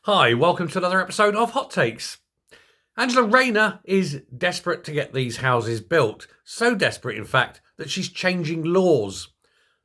Hi, welcome to another episode of Hot Takes. Angela Rayner is desperate to get these houses built. So desperate, in fact, that she's changing laws.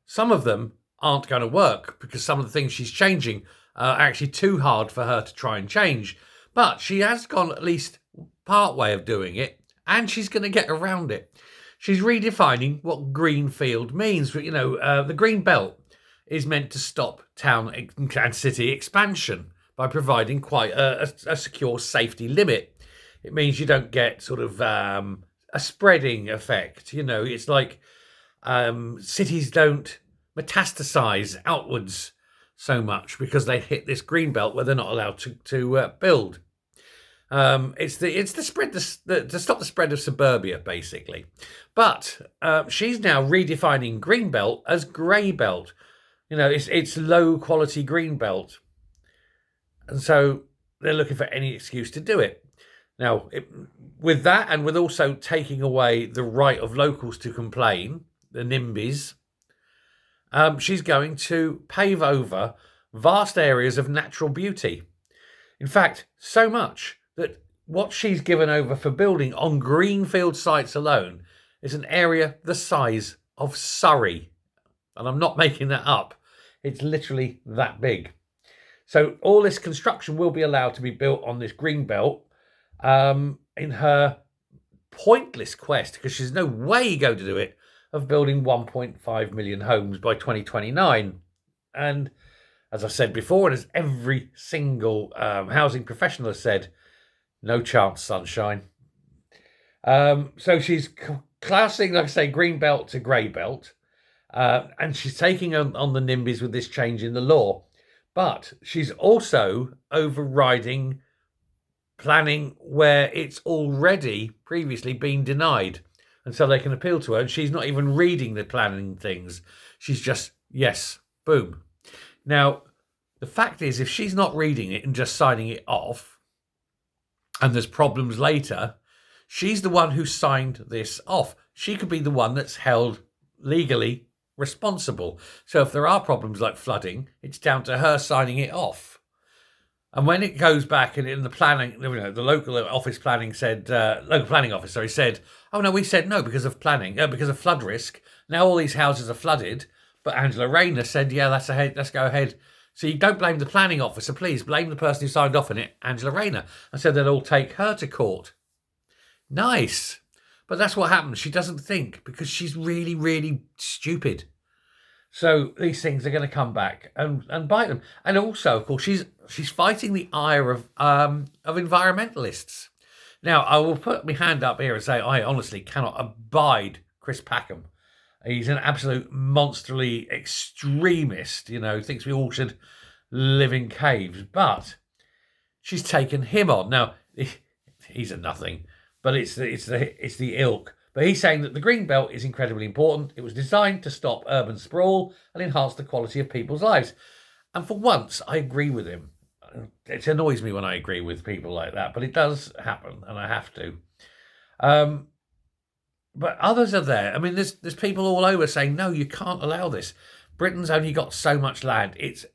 Some of them aren't going to work because some of the things she's changing are actually too hard for her to try and change. But she has gone at least part way of doing it, and she's going to get around it. She's redefining what greenfield means. The green belt is meant to stop town and city expansion by providing quite a secure safety limit. It means you don't get sort of a spreading effect. It's like cities don't metastasize outwards so much because they hit this green belt where they're not allowed to build. It's the spread to stop the spread of suburbia, basically. But she's now redefining green belt as grey belt. It's low quality green belt. And so they're looking for any excuse to do it. Now, with that, and with also taking away the right of locals to complain, the NIMBYs, she's going to pave over vast areas of natural beauty. In fact, so much that what she's given over for building on greenfield sites alone is an area the size of Surrey. And I'm not making that up. It's literally that big. So all this construction will be allowed to be built on this green belt in her pointless quest, because she's no way going to do it, of building 1.5 million homes by 2029. And as I said before, and as every single housing professional has said, no chance, sunshine. So she's classing, like I say, green belt to grey belt. And she's taking on the NIMBYs with this change in the law. But she's also overriding planning where it's already previously been denied. And so they can appeal to her. And she's not even reading the planning things. She's just, yes, boom. Now, the fact is, if she's not reading it and just signing it off, and there's problems later, she's the one who signed this off. She could be the one that's held legally responsible. So if there are problems like flooding, it's down to her signing it off. And when it goes back and in the planning, the local office planning said, local planning officer said, oh no, we said no because of planning, because of flood risk. Now all these houses are flooded. But Angela Rayner said, yeah, let's go ahead. So you don't blame the planning officer, please blame the person who signed off on it, Angela Rayner. And said they'll all take her to court. Nice. But that's what happens. She doesn't think because she's really, really stupid. So these things are going to come back and bite them. And also, of course, she's fighting the ire of environmentalists. Now, I will put my hand up here and say I honestly cannot abide Chris Packham. He's an absolute monsterly extremist, thinks we all should live in caves. But she's taken him on. Now, he's a nothing, but it's the ilk. But he's saying that the green belt is incredibly important. It was designed to stop urban sprawl and enhance the quality of people's lives. And for once, I agree with him. It annoys me when I agree with people like that, but it does happen, and I have to. But others are there. I mean, there's people all over saying, no, you can't allow this. Britain's only got so much land. It's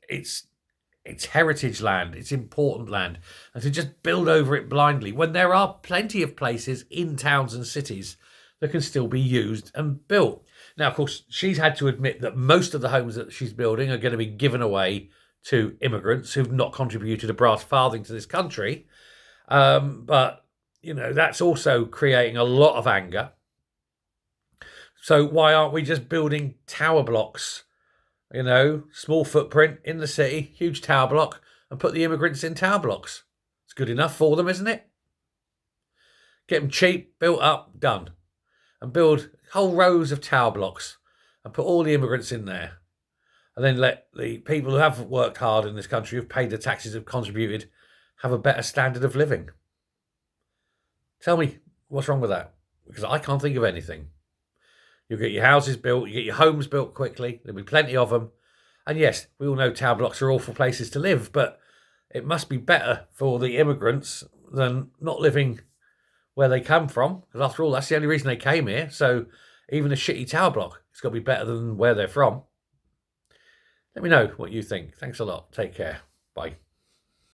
heritage land. It's important land. And to just build over it blindly, when there are plenty of places in towns and cities that can still be used and built. Now, of course, she's had to admit that most of the homes that she's building are going to be given away to immigrants who've not contributed a brass farthing to this country. But, that's also creating a lot of anger. So why aren't we just building tower blocks? Small footprint in the city, huge tower block, and put the immigrants in tower blocks. It's good enough for them, isn't it? Get them cheap, built up, done. And build whole rows of tower blocks and put all the immigrants in there. And then let the people who have worked hard in this country, who've paid the taxes, have contributed, have a better standard of living. Tell me what's wrong with that? Because I can't think of anything. You'll get your houses built, you get your homes built quickly, there'll be plenty of them. And yes, we all know tower blocks are awful places to live, but it must be better for the immigrants than not living where they come from, because after all, that's the only reason they came here. So even a shitty tower block, it's got to be better than where they're from. Let me know what you think. Thanks a lot. Take care. Bye.